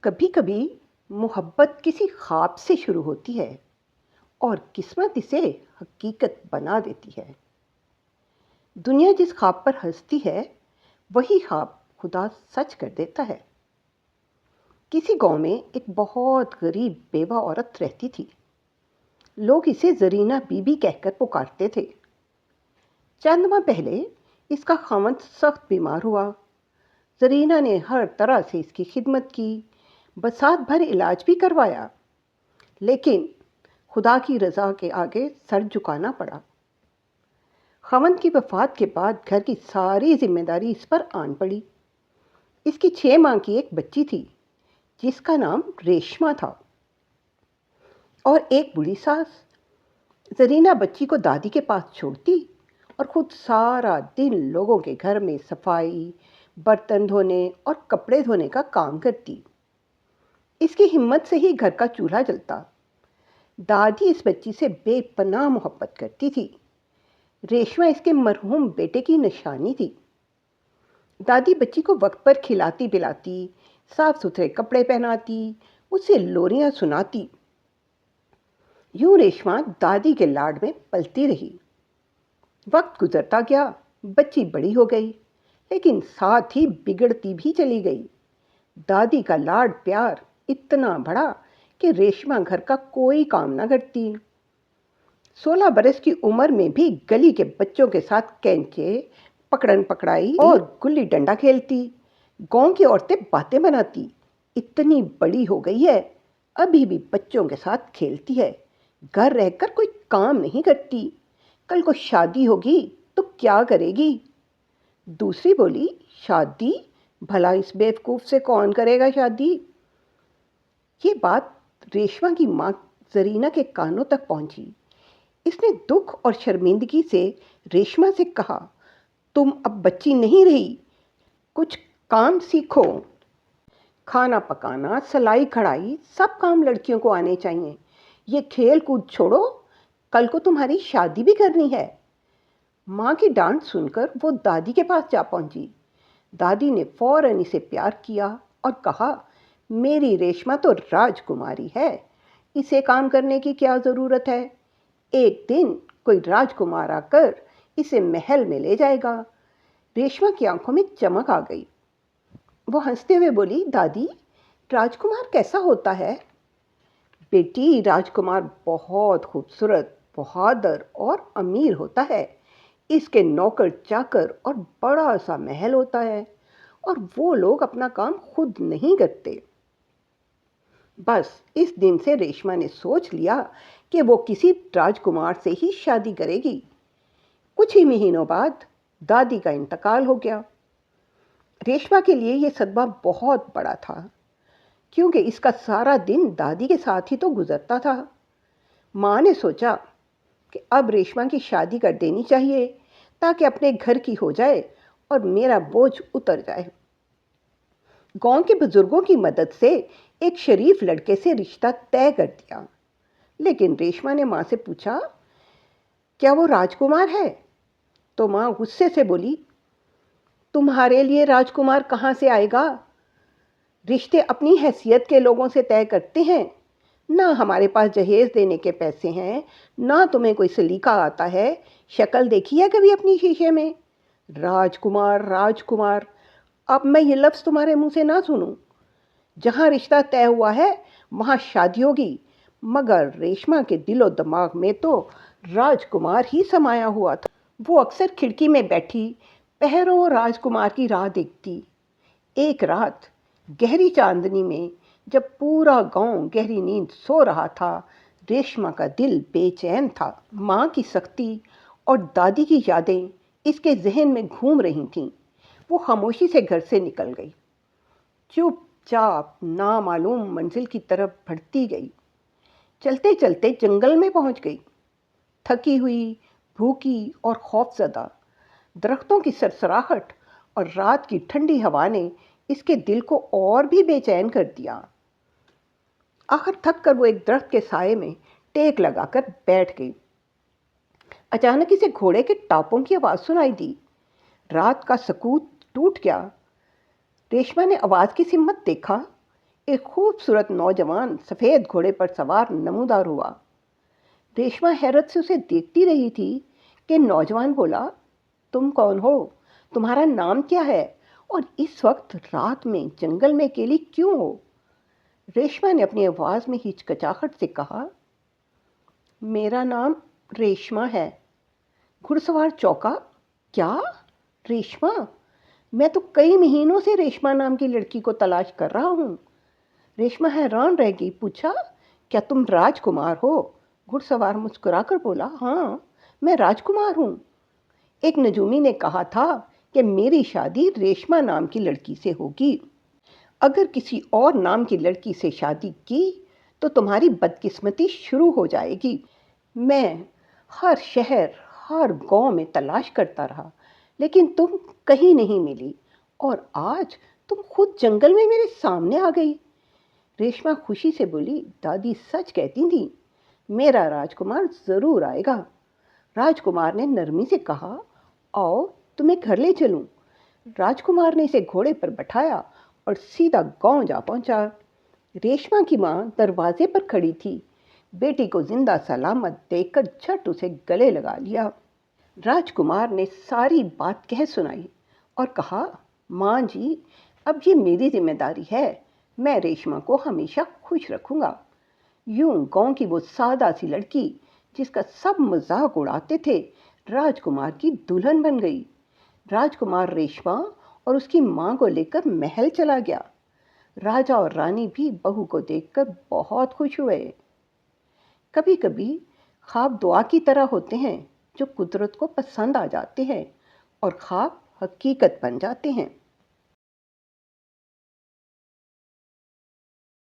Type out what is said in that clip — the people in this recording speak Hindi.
कभी कभी मोहब्बत किसी ख्वाब से शुरू होती है और किस्मत इसे हकीकत बना देती है। दुनिया जिस ख्वाब पर हंसती है वही ख्वाब खुदा सच कर देता है। किसी गांव में एक बहुत गरीब बेवा औरत रहती थी। लोग इसे जरीना बीबी कहकर पुकारते थे। चंद माह पहले इसका खामद सख्त बीमार हुआ। जरीना ने हर तरह से इसकी खिदमत की, बसात भर इलाज भी करवाया, लेकिन खुदा की रज़ा के आगे सर झुकाना पड़ा। खमन की वफ़ात के बाद घर की सारी जिम्मेदारी इस पर आन पड़ी। इसकी 6 माह की एक बच्ची थी जिसका नाम रेशमा था, और एक बूढ़ी सास। जरीना बच्ची को दादी के पास छोड़ती और खुद सारा दिन लोगों के घर में सफाई, बर्तन धोने और कपड़े धोने का काम करती। इसकी हिम्मत से ही घर का चूल्हा जलता। दादी इस बच्ची से बेपनाह मोहब्बत करती थी। रेशमा इसके मरहूम बेटे की निशानी थी। दादी बच्ची को वक्त पर खिलाती पिलाती, साफ सुथरे कपड़े पहनाती, उसे लोरियां सुनाती। यूं रेशमा दादी के लाड में पलती रही। वक्त गुजरता गया, बच्ची बड़ी हो गई, लेकिन साथ ही बिगड़ती भी चली गई। दादी का लाड प्यार इतना बढ़ा कि रेशमा घर का कोई काम ना करती। 16 बरस की उम्र में भी गली के बच्चों के साथ कैंचे, पकड़न पकड़ाई और गुल्ली डंडा खेलती। गांव की औरतें बातें बनाती, इतनी बड़ी हो गई है, अभी भी बच्चों के साथ खेलती है, घर रहकर कोई काम नहीं करती, कल को शादी होगी तो क्या करेगी। दूसरी बोली, शादी? भला इस बेवकूफ़ से कौन करेगा शादी। ये बात रेशमा की माँ जरीना के कानों तक पहुंची। इसने दुख और शर्मिंदगी से रेशमा से कहा, तुम अब बच्ची नहीं रही, कुछ काम सीखो। खाना पकाना, सिलाई कढ़ाई, सब काम लड़कियों को आने चाहिए। ये खेल कूद छोड़ो, कल को तुम्हारी शादी भी करनी है। माँ की डांट सुनकर वो दादी के पास जा पहुंची। दादी ने फौरन इसे प्यार किया और कहा, मेरी रेशमा तो राजकुमारी है, इसे काम करने की क्या ज़रूरत है। एक दिन कोई राजकुमार आकर इसे महल में ले जाएगा। रेशमा की आंखों में चमक आ गई। वो हंसते हुए बोली, दादी, राजकुमार कैसा होता है। बेटी, राजकुमार बहुत खूबसूरत, बहादुर और अमीर होता है। इसके नौकर चाकर और बड़ा सा महल होता है, और वो लोग अपना काम खुद नहीं करते। बस इस दिन से रेशमा ने सोच लिया कि वो किसी राजकुमार से ही शादी करेगी। कुछ ही महीनों बाद दादी का इंतकाल हो गया। रेशमा के लिए ये सदमा बहुत बड़ा था, क्योंकि इसका सारा दिन दादी के साथ ही तो गुजरता था। माँ ने सोचा कि अब रेशमा की शादी कर देनी चाहिए, ताकि अपने घर की हो जाए और मेरा बोझ उतर जाए। गांव के बुजुर्गों की मदद से एक शरीफ लड़के से रिश्ता तय कर दिया। लेकिन रेशमा ने माँ से पूछा, क्या वो राजकुमार है। तो माँ गुस्से से बोली, तुम्हारे लिए राजकुमार कहाँ से आएगा। रिश्ते अपनी हैसियत के लोगों से तय करते हैं। ना हमारे पास जहेज देने के पैसे हैं, ना तुम्हें कोई सलीका आता है। शक्ल देखी है कभी अपनी शीशे में। राजकुमार राजकुमार, अब मैं ये लफ्ज़ तुम्हारे मुंह से ना सुनूं। जहाँ रिश्ता तय हुआ है वहाँ शादी होगी। मगर रेशमा के दिलो दिमाग में तो राजकुमार ही समाया हुआ था। वो अक्सर खिड़की में बैठी पहरों राजकुमार की राह देखती। एक रात गहरी चांदनी में, जब पूरा गांव गहरी नींद सो रहा था, रेशमा का दिल बेचैन था। माँ की सख्ती और दादी की यादें इसके जहन में घूम रही थीं। वो खामोशी से घर से निकल गई, चुपचाप नामालूम मंजिल की तरफ बढ़ती गई। चलते चलते जंगल में पहुंच गई। थकी हुई, भूखी और खौफजदा, दरख्तों की सरसराहट और रात की ठंडी हवा ने इसके दिल को और भी बेचैन कर दिया। आखिर थक कर वो एक दरख्त के साये में टेक लगाकर बैठ गई। अचानक इसे घोड़े के टापों की आवाज़ सुनाई दी। रात का सकूत टूट गया। रेशमा ने आवाज़ की सिमत देखा। एक खूबसूरत नौजवान सफ़ेद घोड़े पर सवार नमूदार हुआ। रेशमा हैरत से उसे देखती रही थी कि नौजवान बोला, तुम कौन हो? तुम्हारा नाम क्या है? और इस वक्त रात में जंगल में अकेली क्यों हो? रेशमा ने अपनी आवाज़ में हिचकिचाहट से कहा, मेरा नाम रेशमा है। घुड़सवार चौंका, क्या? रेशमा? मैं तो कई महीनों से रेशमा नाम की लड़की को तलाश कर रहा हूँ। रेशमा हैरान रह गई, पूछा, क्या तुम राजकुमार हो? घुड़सवार मुस्कुराकर बोला, हाँ, मैं राजकुमार हूँ। एक नजूमी ने कहा था कि मेरी शादी रेशमा नाम की लड़की से होगी। अगर किसी और नाम की लड़की से शादी की तो तुम्हारी बदकिस्मती शुरू हो जाएगी। मैं हर शहर, हर गांव में तलाश करता रहा, लेकिन तुम कहीं नहीं मिली, और आज तुम खुद जंगल में मेरे सामने आ गई। रेशमा खुशी से बोली, दादी सच कहती थी, मेरा राजकुमार ज़रूर आएगा। राजकुमार ने नरमी से कहा, आओ तुम्हें घर ले चलूं। राजकुमार ने इसे घोड़े पर बैठाया और सीधा गांव जा पहुंचा। रेशमा की माँ दरवाजे पर खड़ी थी। बेटी को जिंदा सलामत देखकर झट उसे गले लगा लिया। राजकुमार ने सारी बात कह सुनाई और कहा, माँ जी, अब ये मेरी जिम्मेदारी है। मैं रेशमा को हमेशा खुश रखूंगा। यूं गांव की वो सादा सी लड़की जिसका सब मजाक उड़ाते थे, राजकुमार की दुल्हन बन गई। राजकुमार रेशमा और उसकी माँ को लेकर महल चला गया। राजा और रानी भी बहू को देखकर बहुत खुश हुए। कभी कभी ख्वाब दुआ की तरह होते हैं जो कुदरत को पसंद आ जाते हैं और ख्वाब हकीकत बन जाते हैं।